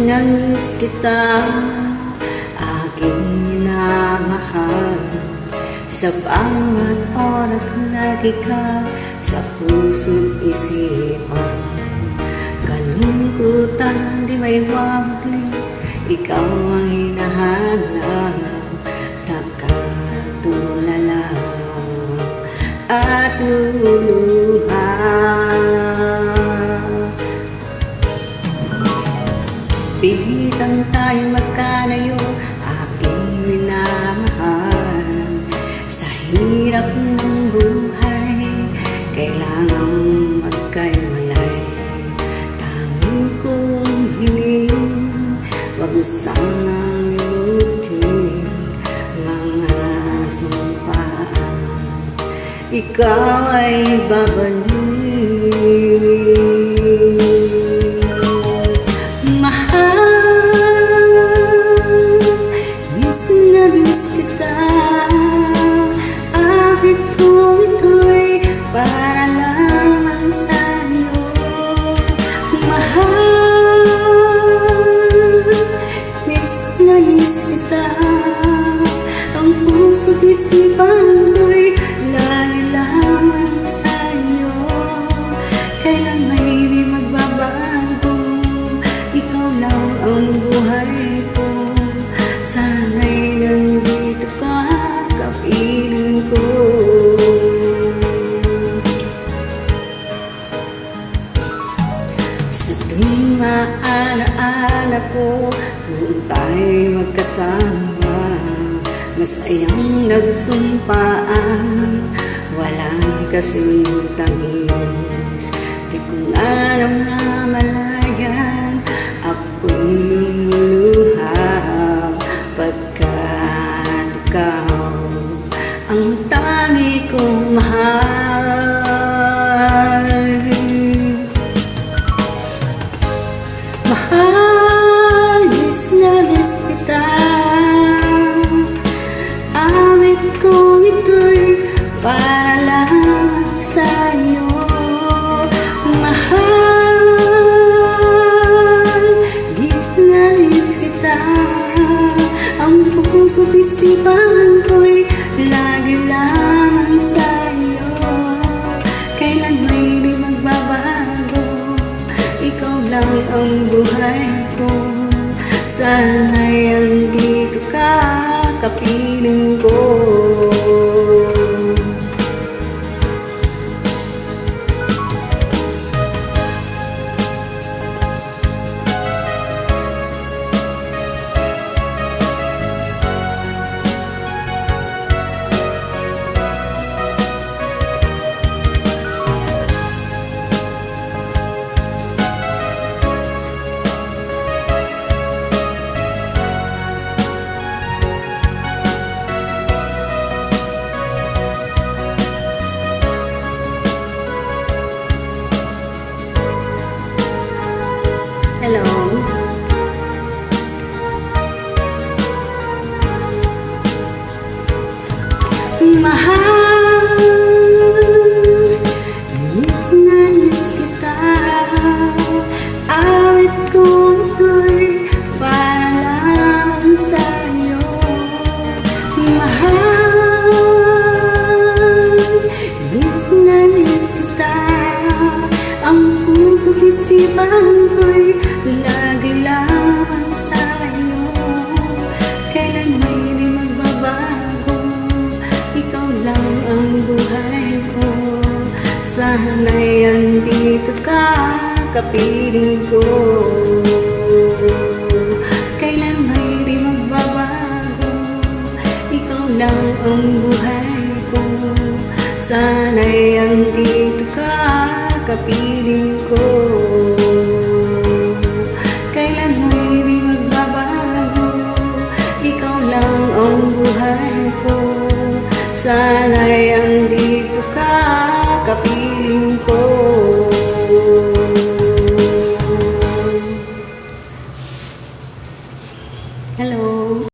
Namiss kita, aking minamahal. Sa bawat oras lagi ka sa puso't isipan. Kalungkutan di may wablit, ikaw ang hinahanap. Nakatulala at luluha. Pilitan tayo magkalayo, aking minamahal. Sa hirap ng buhay, kailangang magkahiwalay. Tangi kong hiling, wag mo sanang limutin mga sumpaan. Ikaw ay babalik. Para lamang sa'yo, mahal. Miss na miss kita. Ang puso't isipan ko'y lagi lamang sa'yo. Kailan may di magbabago, ikaw lang ang buhay ko. Sana'y nandito ka, kapiling ko. Sa tuwing maalaala ko, noon tayo'y magkasama, masayang nagsumpaan, walang kasing tamis. Di ko na namamalayan, ako'y lumuluha, pagkat ikaw ang tangi kong mahal. Mahal, miss na miss kita. Awit kong ito'y para lamang sa'yo. Mahal, miss na miss kita. Ang puso't isipan ko'y lagi lamang sa'yo. Kailan may di magbabago, ikaw lang ang buhay ko. Sana'y andito ka, kapiling ko. Hello. Mahal, miss na miss kita. Awit ko ito'y para lamang sa'yo. Mahal, miss na miss kita. Ang puso't isipan ko'y lagi lamang sa'yo. Kailan may di magbabago, ikaw lang ang buhay ko. Sana'y andito ka, kapiling ko. Kailan may di magbabago, ikaw lang ang buhay ko. Sana'y andito ka, kapiling ko. Kailan may di magbabago, ikaw lang ang buhay ko. Sana'y andito ka, kapiling ko. Hello.